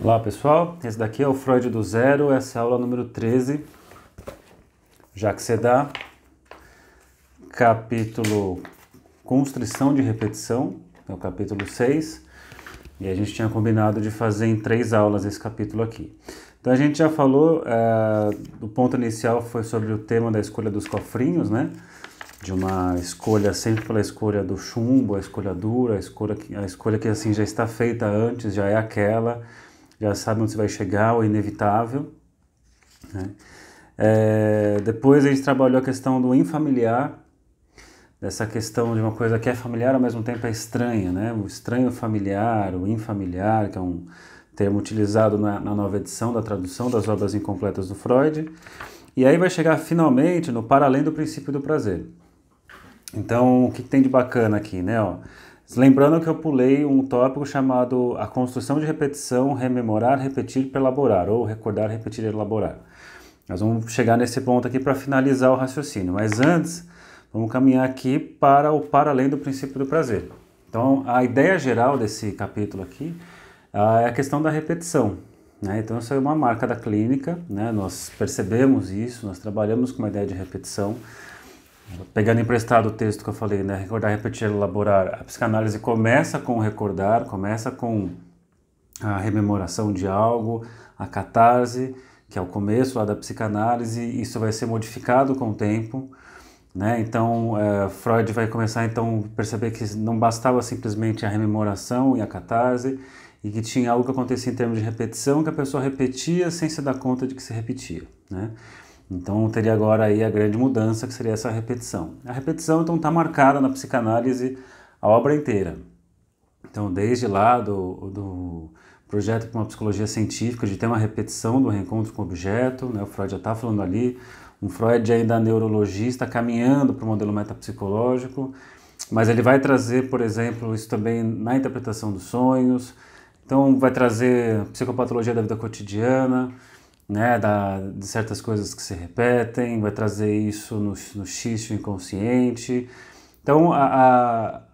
Olá pessoal, esse daqui é o Freud do Zero, essa é a aula número 13, Jacques Sedar, capítulo Constrição de Repetição, é o capítulo 6, e a gente tinha combinado de fazer em 3 aulas esse capítulo aqui. Então a gente já falou, o ponto inicial foi sobre o tema da escolha dos cofrinhos, né? De uma escolha sempre pela escolha do chumbo, a escolha dura, a escolha que assim já está feita antes, já é aquela, já sabe onde você vai chegar, o inevitável, né? Depois a gente trabalhou a questão do infamiliar, dessa questão de uma coisa que é familiar ao mesmo tempo é estranha, né? O estranho familiar, o infamiliar, que é um termo utilizado na nova edição da tradução das obras incompletas do Freud. E aí vai chegar finalmente no para além do princípio do prazer. Então, o que tem de bacana aqui, né? Ó, lembrando que eu pulei um tópico chamado a construção de repetição, rememorar, repetir, elaborar, ou recordar, repetir e elaborar. Nós vamos chegar nesse ponto aqui para finalizar o raciocínio, mas antes, vamos caminhar aqui para o para além do princípio do prazer. Então, a ideia geral desse capítulo aqui é a questão da repetição, né? Então, isso é uma marca da clínica, né? Nós percebemos isso, nós trabalhamos com uma ideia de repetição. Pegando emprestado o texto que eu falei, né? Recordar, repetir, elaborar. A psicanálise começa com o recordar, começa com a rememoração de algo, a catarse, que é o começo lá da psicanálise, e isso vai ser modificado com o tempo, né? Então, Freud vai começar então a perceber que não bastava simplesmente a rememoração e a catarse, e que tinha algo que acontecia em termos de repetição, que a pessoa repetia sem se dar conta de que se repetia, né? Então teria agora aí a grande mudança, que seria essa repetição. A repetição então está marcada na psicanálise a obra inteira. Então desde lá do projeto para uma psicologia científica, de ter uma repetição do reencontro com o objeto, né? O Freud já está falando ali, um Freud ainda neurologista caminhando para o modelo metapsicológico, mas ele vai trazer, por exemplo, isso também na interpretação dos sonhos, então vai trazer psicopatologia da vida cotidiana, né, de certas coisas que se repetem, vai trazer isso no xixo inconsciente. Então,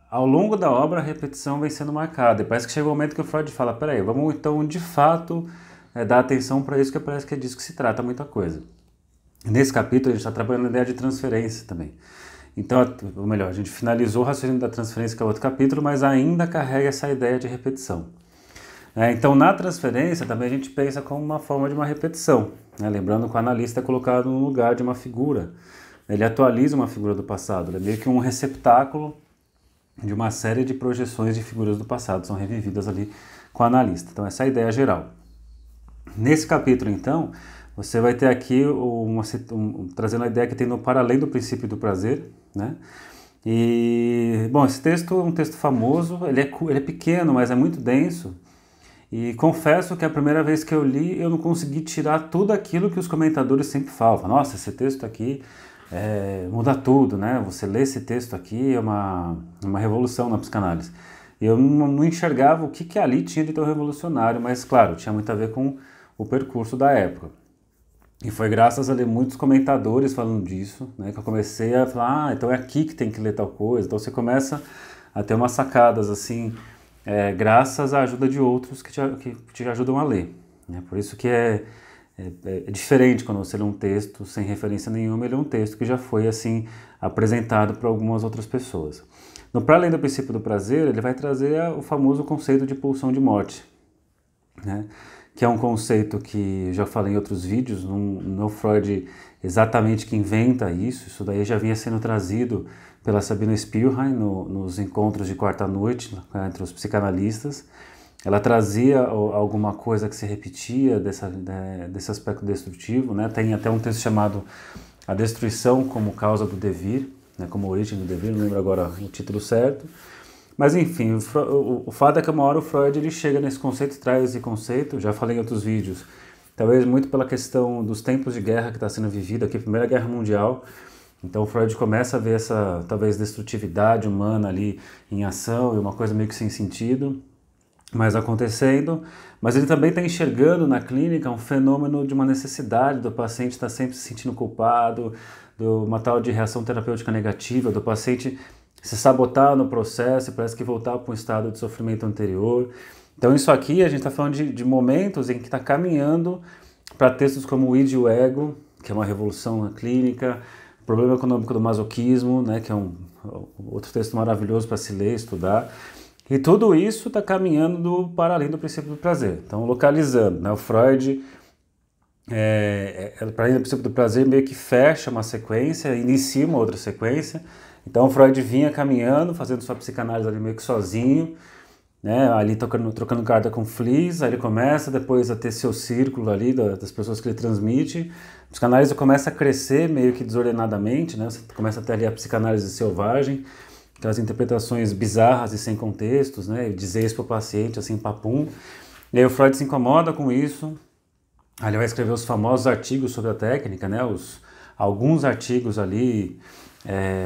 ao longo da obra, a repetição vem sendo marcada. E parece que chega o momento que o Freud fala, peraí, vamos então, de fato, dar atenção para isso, que parece que é disso que se trata muita coisa. Nesse capítulo, a gente está trabalhando a ideia de transferência também. Então, ou melhor, a gente finalizou o raciocínio da transferência, que é outro capítulo, mas ainda carrega essa ideia de repetição. Então, na transferência, também a gente pensa como uma forma de uma repetição, né? Lembrando que o analista é colocado no lugar de uma figura, ele atualiza uma figura do passado, ele é meio que um receptáculo de uma série de projeções de figuras do passado, são revividas ali com o analista. Então, essa é a ideia geral. Nesse capítulo, então, você vai ter aqui trazendo a ideia que tem no para além do princípio do prazer, né? E, bom, esse texto é um texto famoso, ele é pequeno, mas é muito denso. E confesso que a primeira vez que eu li, eu não consegui tirar tudo aquilo que os comentadores sempre falam. Nossa, esse texto aqui muda tudo, né? Você lê esse texto aqui é uma revolução na psicanálise. E eu não enxergava o que ali tinha de tão revolucionário, mas claro, tinha muito a ver com o percurso da época. E foi graças a ler muitos comentadores falando disso, né, que eu comecei a falar, então é aqui que tem que ler tal coisa. Então você começa a ter umas sacadas assim, graças à ajuda de outros que te ajudam a ler, né? Por isso que é diferente quando você lê um texto sem referência nenhuma, ele é um texto que já foi assim apresentado para algumas outras pessoas. No Para Além do Princípio do Prazer, ele vai trazer o famoso conceito de pulsão de morte, né? Que é um conceito que já falei em outros vídeos, não é o Freud exatamente que inventa isso daí já vinha sendo trazido pela Sabina Spielrein nos encontros de quarta noite entre os psicanalistas. Ela trazia alguma coisa que se repetia desse aspecto destrutivo, né? Tem até um texto chamado A Destruição como Causa do Devir, né? Como Origem do Devir, não lembro agora o título certo. Mas enfim, o fato é que uma hora o Freud ele chega nesse conceito, traz esse conceito, já falei em outros vídeos, talvez muito pela questão dos tempos de guerra que está sendo vivido aqui, Primeira Guerra Mundial. Então o Freud começa a ver essa, talvez, destrutividade humana ali em ação, e uma coisa meio que sem sentido, mas acontecendo. Mas ele também está enxergando na clínica um fenômeno de uma necessidade do paciente estar sempre se sentindo culpado, de uma tal de reação terapêutica negativa, do paciente se sabotar no processo e parece que voltar para um estado de sofrimento anterior. Então isso aqui a gente está falando de momentos em que está caminhando para textos como o Id e o Ego, que é uma revolução clínica, o problema econômico do masoquismo, né, que é outro texto maravilhoso para se ler, estudar. E tudo isso está caminhando para além do princípio do prazer. Então, localizando, né, o Freud, para além do princípio do prazer, meio que fecha uma sequência, inicia uma outra sequência. Então, o Freud vinha caminhando, fazendo sua psicanálise ali meio que sozinho, né, ali trocando carta com Fliess, aí ele começa depois a ter seu círculo ali das pessoas que ele transmite. A psicanálise começa a crescer meio que desordenadamente, né, você começa a ter ali a psicanálise selvagem, aquelas interpretações bizarras e sem contextos, né, dizer isso para o paciente assim, papum. E aí o Freud se incomoda com isso, aí ele vai escrever os famosos artigos sobre a técnica, né, alguns artigos ali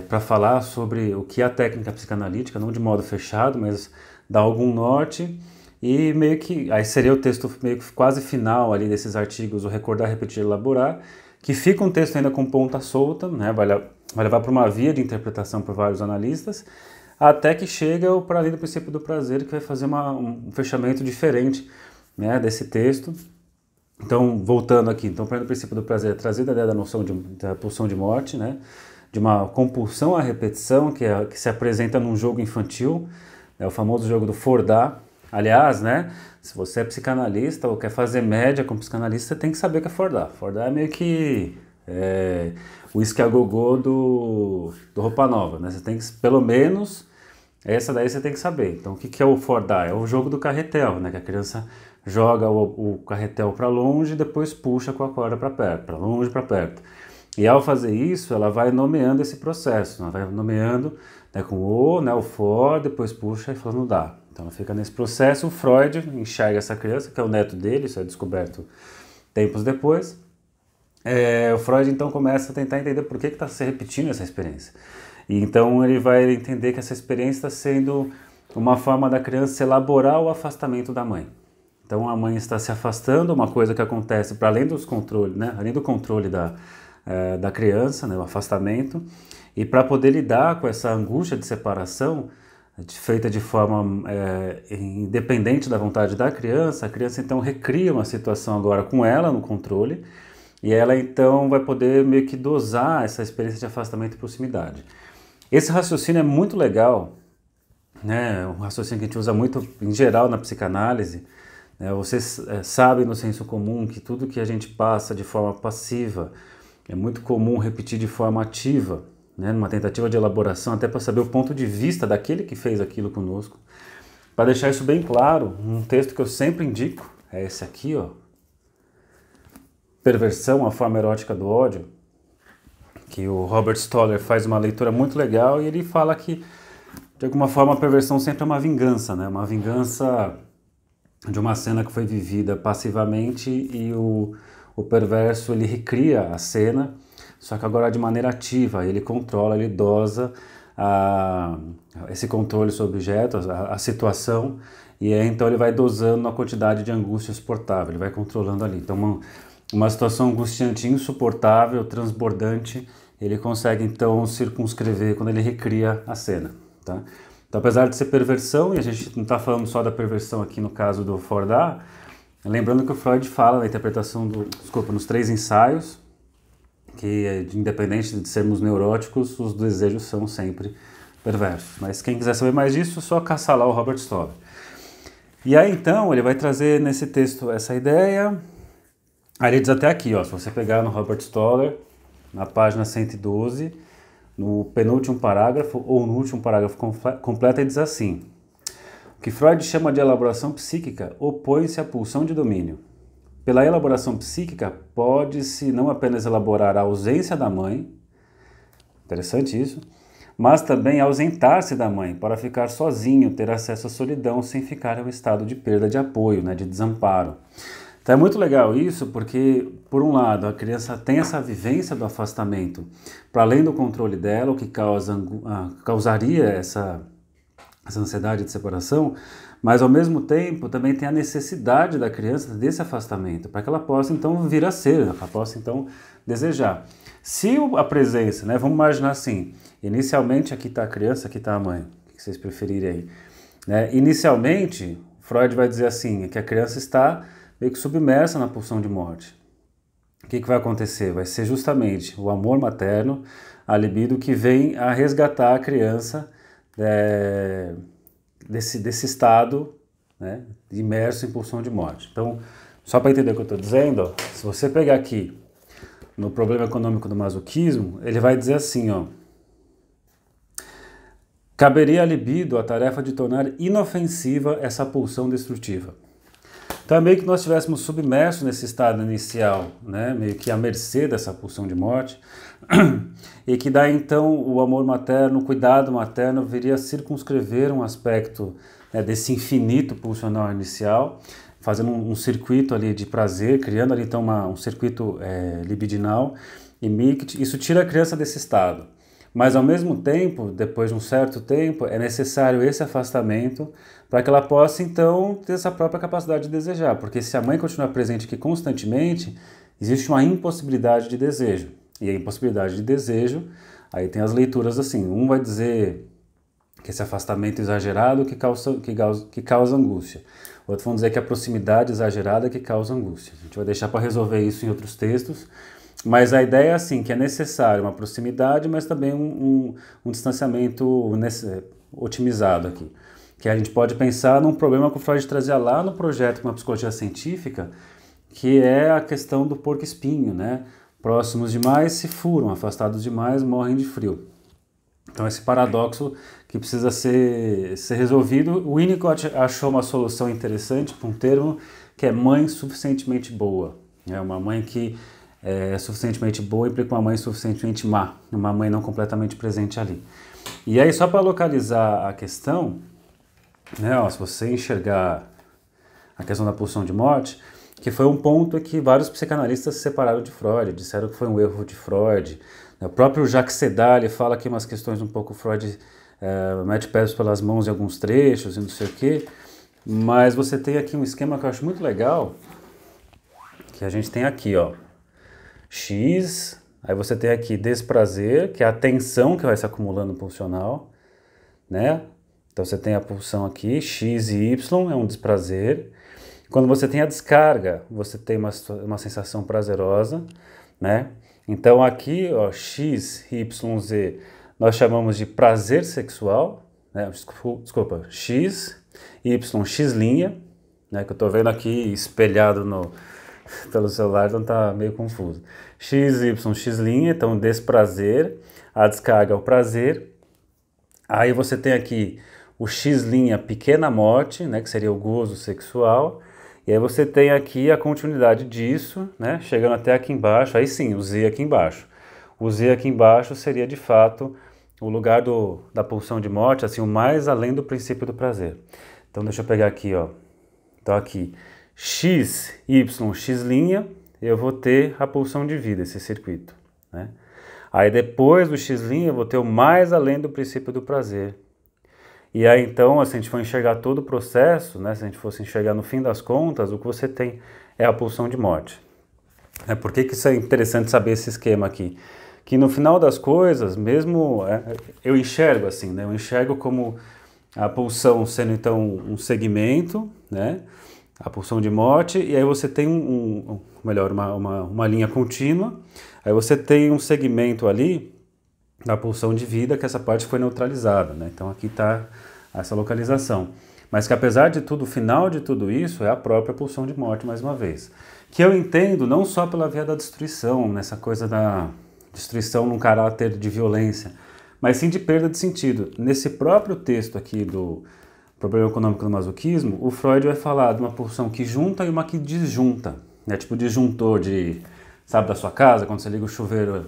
para falar sobre o que é a técnica psicanalítica, não de modo fechado, mas dá algum norte, e meio que, aí seria o texto meio que quase final ali desses artigos, o Recordar, Repetir, Elaborar, que fica um texto ainda com ponta solta, né, vai levar para uma via de interpretação por vários analistas, até que chega o Para Além do Princípio do Prazer, que vai fazer um fechamento diferente, né, desse texto. Então, voltando aqui, então, Para Além do Princípio do Prazer é trazida a ideia da pulsão de morte, né, de uma compulsão à repetição, que se apresenta num jogo infantil, é o famoso jogo do Fordá. Aliás, né, se você é psicanalista ou quer fazer média com psicanalista, você tem que saber o que é Fordá. Fordá é meio que o uísque a gogô do Roupa Nova, né? Você tem que, pelo menos, essa daí você tem que saber. Então, o que é o Fordá? É o jogo do carretel, né? Que a criança joga o carretel para longe e depois puxa com a corda para perto, para longe, para perto. E ao fazer isso, ela vai nomeando esse processo, ela vai nomeando, né, com o, né, o for, depois puxa e fala, não dá. Então ela fica nesse processo, o Freud enxerga essa criança, que é o neto dele, isso é descoberto tempos depois. O Freud então começa a tentar entender por que está se repetindo essa experiência. E então ele vai entender que essa experiência está sendo uma forma da criança elaborar o afastamento da mãe. Então a mãe está se afastando, uma coisa que acontece para além dos controles, né, além do controle da criança, né, o afastamento, e para poder lidar com essa angústia de separação, feita de forma independente da vontade da criança, a criança então recria uma situação agora com ela no controle, e ela então vai poder meio que dosar essa experiência de afastamento e proximidade. Esse raciocínio é muito legal, né, um raciocínio que a gente usa muito em geral na psicanálise. Vocês sabem no senso comum que tudo que a gente passa de forma passiva é muito comum repetir de forma ativa, né, numa tentativa de elaboração, até para saber o ponto de vista daquele que fez aquilo conosco. Para deixar isso bem claro, um texto que eu sempre indico é esse aqui, ó, Perversão, a Forma Erótica do Ódio, que o Robert Stoller faz uma leitura muito legal e ele fala que, de alguma forma, a perversão sempre é uma vingança, né, uma vingança de uma cena que foi vivida passivamente e o perverso ele recria a cena, só que agora de maneira ativa, ele controla, ele dosa esse controle sobre o objeto, a situação, e então ele vai dosando a quantidade de angústia suportável, ele vai controlando ali. Então uma situação angustiante, insuportável, transbordante, ele consegue então circunscrever quando ele recria a cena, tá? Então, apesar de ser perversão, e a gente não está falando só da perversão aqui no caso do Fordá, lembrando que o Freud fala na interpretação nos 3 ensaios, que independente de sermos neuróticos, os desejos são sempre perversos. Mas quem quiser saber mais disso, é só caçar lá o Robert Stoller. E aí então, ele vai trazer nesse texto essa ideia, aí ele diz até aqui, ó, se você pegar no Robert Stoller, na página 112, no penúltimo parágrafo, ou no último parágrafo completo, ele diz assim: o que Freud chama de elaboração psíquica opõe-se à pulsão de domínio. Pela elaboração psíquica, pode-se não apenas elaborar a ausência da mãe, interessante isso, mas também ausentar-se da mãe para ficar sozinho, ter acesso à solidão sem ficar em um estado de perda de apoio, né, de desamparo. Então é muito legal isso porque, por um lado, a criança tem essa vivência do afastamento para além do controle dela, o que causaria essa ansiedade de separação, mas ao mesmo tempo também tem a necessidade da criança desse afastamento, para que ela possa então vir a ser, ela possa então desejar. Se a presença, né, vamos imaginar assim, inicialmente aqui está a criança, aqui está a mãe, o que vocês preferirem aí, né? Inicialmente, Freud vai dizer assim, que a criança está meio que submersa na pulsão de morte. O que vai acontecer? Vai ser justamente o amor materno, a libido, que vem a resgatar a criança desse estado, né, imerso em pulsão de morte. Então, só para entender o que eu estou dizendo, ó, se você pegar aqui no problema econômico do masoquismo, ele vai dizer assim, ó, caberia à libido a tarefa de tornar inofensiva essa pulsão destrutiva. Então é meio que nós estivéssemos submersos nesse estado inicial, né, meio que à mercê dessa pulsão de morte, e que daí então o amor materno, o cuidado materno viria a circunscrever um aspecto, né, desse infinito pulsional inicial, fazendo um circuito ali de prazer, criando ali então um circuito libidinal, e meio que isso tira a criança desse estado. Mas ao mesmo tempo, depois de um certo tempo, é necessário esse afastamento para que ela possa então ter essa própria capacidade de desejar, porque se a mãe continuar presente aqui constantemente, existe uma impossibilidade de desejo. E a impossibilidade de desejo, aí tem as leituras assim, um vai dizer que esse afastamento exagerado que causa angústia. Outros vão dizer que a proximidade exagerada que causa angústia. A gente vai deixar para resolver isso em outros textos, mas a ideia é assim, que é necessário uma proximidade, mas também um distanciamento otimizado aqui. Que a gente pode pensar num problema que o Freud trazia lá no projeto com a psicologia científica, que é a questão do porco-espinho, né? Próximos demais se furam, afastados demais morrem de frio. Então esse paradoxo que precisa ser resolvido, o Winnicott achou uma solução interessante para um termo que é mãe suficientemente boa. É uma mãe que é suficientemente boa implica uma mãe suficientemente má, uma mãe não completamente presente ali. E aí só para localizar a questão, né, ó, se você enxergar a questão da pulsão de morte, que foi um ponto que vários psicanalistas se separaram de Freud, disseram que foi um erro de Freud. O próprio Jacques Sedal fala aqui umas questões um pouco Freud mete pés pelas mãos em alguns trechos e não sei o quê, mas você tem aqui um esquema que eu acho muito legal, que a gente tem aqui, ó, X, aí você tem aqui desprazer, que é a tensão que vai se acumulando no pulsional, né? Então você tem a pulsão aqui, X e Y é um desprazer. Quando você tem a descarga, você tem uma sensação prazerosa, né? Então aqui, ó, X, Y, Z, nós chamamos de prazer sexual, né? Desculpa, X, Y, X', né? Que eu tô vendo aqui espelhado pelo celular, então tá meio confuso. X, Y, X', então desprazer, a descarga é o prazer. Aí você tem aqui o X' pequena morte, né, que seria o gozo sexual. E aí você tem aqui a continuidade disso, né, chegando até aqui embaixo, aí sim, o Z aqui embaixo. O Z aqui embaixo seria de fato o lugar da pulsão de morte, assim, o mais além do princípio do prazer. Então deixa eu pegar aqui, ó. Então aqui, X, Y, X', eu vou ter a pulsão de vida, esse circuito, né? Aí depois do X' eu vou ter o mais além do princípio do prazer. E aí então, se a gente for enxergar todo o processo, né, se a gente fosse enxergar no fim das contas, o que você tem é a pulsão de morte. Por que isso é interessante saber esse esquema aqui? Que no final das coisas, mesmo eu enxergo assim, né, eu enxergo como a pulsão sendo então um segmento, né, a pulsão de morte, e aí você tem uma linha contínua, aí você tem um segmento ali da pulsão de vida, que essa parte foi neutralizada, né? Então aqui está essa localização. Mas que apesar de tudo, o final de tudo isso é a própria pulsão de morte, mais uma vez. Que eu entendo não só pela via da destruição, nessa coisa da destruição num caráter de violência, mas sim de perda de sentido. Nesse próprio texto aqui do Problema Econômico do Masoquismo, o Freud vai falar de uma pulsão que junta e uma que disjunta, né? Tipo disjuntor sabe, da sua casa, quando você liga o chuveiro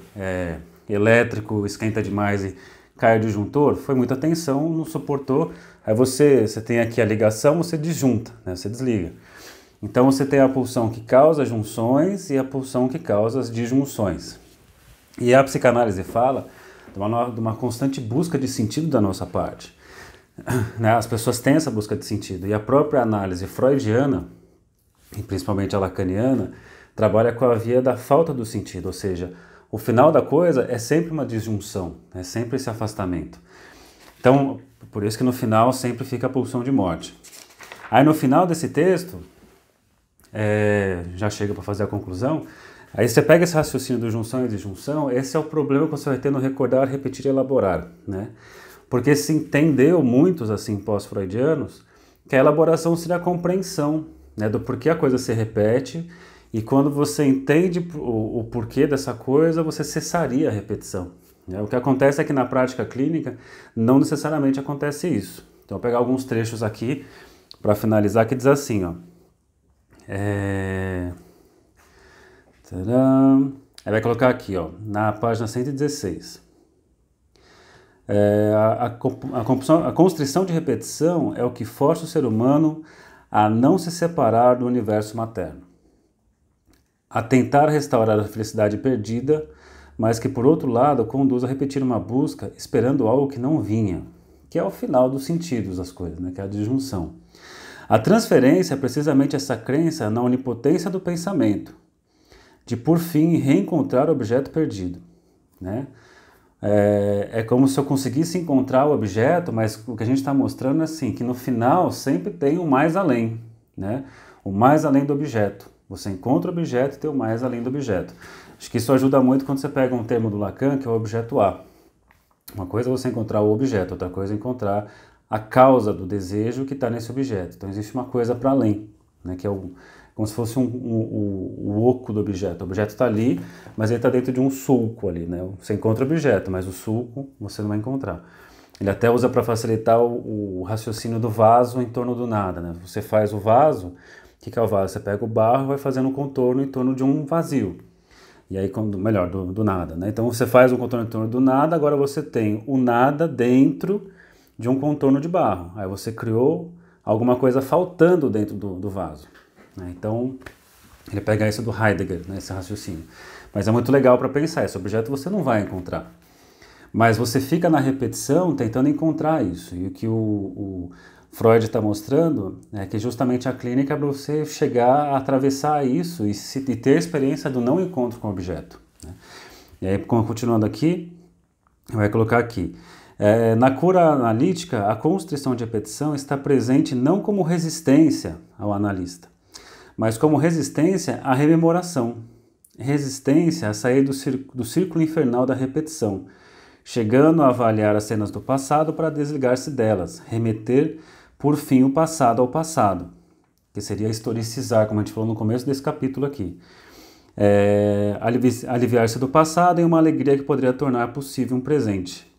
elétrico, esquenta demais e cai o disjuntor, foi muita tensão, não suportou, aí você tem aqui a ligação, você disjunta, né? Você desliga. Então você tem a pulsão que causa junções e a pulsão que causa as disjunções. E a psicanálise fala de uma constante busca de sentido da nossa parte. Né? As pessoas têm essa busca de sentido, e a própria análise freudiana, e principalmente a lacaniana, trabalha com a via da falta do sentido, ou seja, o final da coisa é sempre uma disjunção, é sempre esse afastamento. Então, por isso que no final sempre fica a pulsão de morte. Aí no final desse texto, já chega para fazer a conclusão, aí você pega esse raciocínio do junção e disjunção, esse é o problema que você vai ter no recordar, repetir e elaborar, né? Porque se entendeu, muitos assim pós-freudianos, que a elaboração seria a compreensão, né, do porquê a coisa se repete, e quando você entende o porquê dessa coisa, você cessaria a repetição. Né? O que acontece é que na prática clínica não necessariamente acontece isso. Então, vou pegar alguns trechos aqui para finalizar, que diz assim, ó. Tadã. Aí vai colocar aqui, ó, na página 116. A constrição de repetição é o que força o ser humano a não se separar do universo materno, a tentar restaurar a felicidade perdida, mas que, por outro lado, conduz a repetir uma busca esperando algo que não vinha, que é o final dos sentidos das coisas, né? Que é a disjunção. A transferência é precisamente essa crença na onipotência do pensamento, de por fim reencontrar o objeto perdido, né? É como se eu conseguisse encontrar o objeto, mas o que a gente está mostrando é assim, que no final sempre tem o mais além, né? O mais além do objeto. Você encontra o objeto e tem o mais além do objeto. Acho que isso ajuda muito quando você pega um termo do Lacan, que é o objeto A. Uma coisa é você encontrar o objeto, outra coisa é encontrar a causa do desejo que está nesse objeto. Então existe uma coisa para além, né? Que é como se fosse o oco do objeto. O objeto está ali, mas ele está dentro de um sulco ali, né? Você encontra o objeto, mas o sulco você não vai encontrar. Ele até usa para facilitar o raciocínio do vaso em torno do nada, né? Você faz o vaso, o que é o vaso? Você pega o barro e vai fazendo um contorno em torno de um vazio. E aí, melhor, do nada, né? Então você faz um contorno em torno do nada, agora você tem o nada dentro de um contorno de barro. Aí você criou alguma coisa faltando dentro do vaso. Então, ele pega isso do Heidegger, né, esse raciocínio. Mas é muito legal para pensar, esse objeto você não vai encontrar. Mas você fica na repetição tentando encontrar isso. E o que o Freud está mostrando é que justamente a clínica é para você chegar a atravessar isso e ter a experiência do não encontro com o objeto. Né? E aí, continuando aqui, vai colocar aqui. Na cura analítica, a constrição de repetição está presente não como resistência ao analista, mas como resistência à rememoração, resistência a sair do círculo infernal da repetição, chegando a avaliar as cenas do passado para desligar-se delas, remeter, por fim, o passado ao passado, que seria historicizar, como a gente falou no começo desse capítulo aqui. Aliviar-se do passado em uma alegria que poderia tornar possível um presente,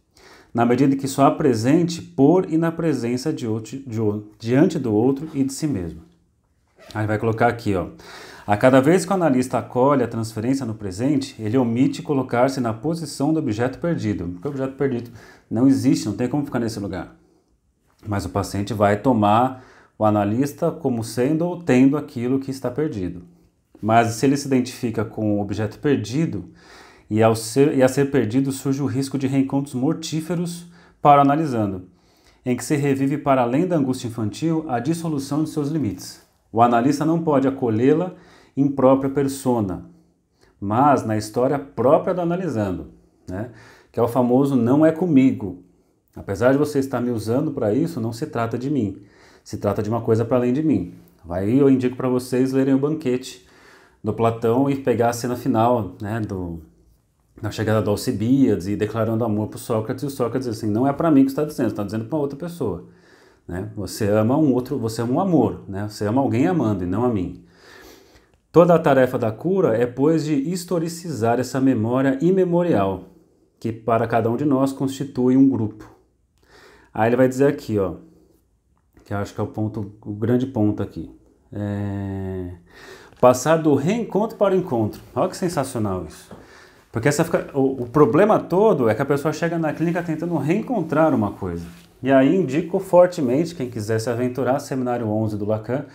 na medida que só há presente por e na presença diante do outro e de si mesmo. Aí vai colocar aqui, ó. A cada vez que o analista acolhe a transferência no presente, ele omite colocar-se na posição do objeto perdido. Porque o objeto perdido não existe, não tem como ficar nesse lugar. Mas o paciente vai tomar o analista como sendo ou tendo aquilo que está perdido. Mas se ele se identifica com o objeto perdido, e a ser perdido surge o risco de reencontros mortíferos para o analisando, em que se revive para além da angústia infantil a dissolução de seus limites. O analista não pode acolhê-la em própria persona, mas na história própria do analisando, né? Que é o famoso não é comigo. Apesar de você estar me usando para isso, não se trata de mim, se trata de uma coisa para além de mim. Aí eu indico para vocês lerem o Banquete do Platão e pegar a cena final, né, da chegada do Alcibíades e declarando amor para o Sócrates, e o Sócrates diz assim, não é para mim que você está dizendo para outra pessoa. Né? Você ama você ama um amor, né? Você ama alguém amando e não a mim. Toda a tarefa da cura é, pois, de historicizar essa memória imemorial, que para cada um de nós constitui um grupo. Aí ele vai dizer aqui, ó, que eu acho que é o grande ponto aqui. Passar do reencontro para o encontro. Olha que sensacional isso. Porque o problema todo é que a pessoa chega na clínica tentando reencontrar uma coisa. E aí indico fortemente, quem quiser se aventurar, Seminário 11 do Lacan,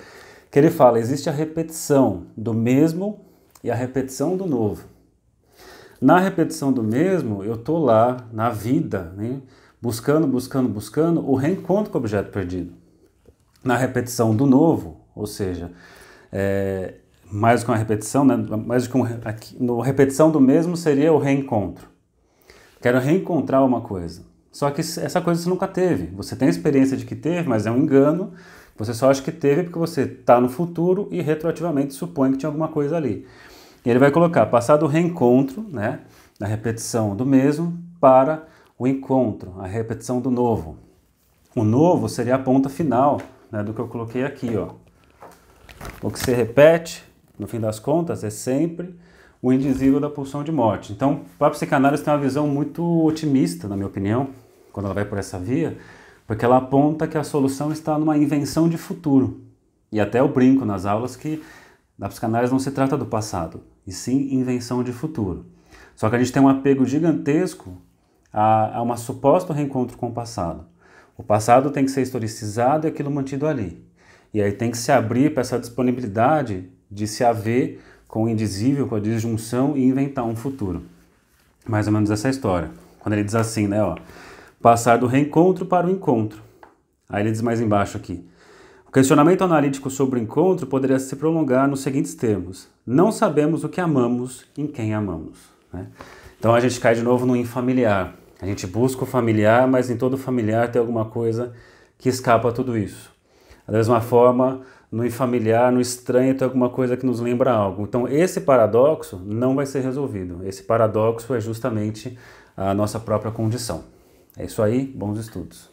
que ele fala, existe a repetição do mesmo e a repetição do novo. Na repetição do mesmo, eu estou lá, na vida, né, buscando o reencontro com o objeto perdido. Na repetição do novo, ou seja, mais do que uma repetição, né, no repetição do mesmo seria o reencontro. Quero reencontrar uma coisa. Só que essa coisa você nunca teve. Você tem a experiência de que teve, mas é um engano. Você só acha que teve porque você está no futuro e retroativamente supõe que tinha alguma coisa ali. E ele vai colocar passado o reencontro, né, na repetição do mesmo, para o encontro, a repetição do novo. O novo seria a ponta final, né, do que eu coloquei aqui, ó. O que se repete, no fim das contas, é sempre o indizível da pulsão de morte. Então, a psicanálise tem uma visão muito otimista, na minha opinião, quando ela vai por essa via, porque ela aponta que a solução está numa invenção de futuro. E até eu brinco nas aulas que na psicanálise não se trata do passado, e sim invenção de futuro. Só que a gente tem um apego gigantesco a um suposto reencontro com o passado. O passado tem que ser historicizado e aquilo mantido ali. E aí tem que se abrir para essa disponibilidade de se haver com o indizível, com a disjunção e inventar um futuro. Mais ou menos essa história. Quando ele diz assim, né, ó, passar do reencontro para o encontro. Aí ele diz mais embaixo aqui. O questionamento analítico sobre o encontro poderia se prolongar nos seguintes termos. Não sabemos o que amamos em quem amamos. Né? Então a gente cai de novo no infamiliar. A gente busca o familiar, mas em todo familiar tem alguma coisa que escapa a tudo isso. Da mesma forma, no infamiliar, no estranho, tem alguma coisa que nos lembra algo. Então esse paradoxo não vai ser resolvido. Esse paradoxo é justamente a nossa própria condição. É isso aí, bons estudos.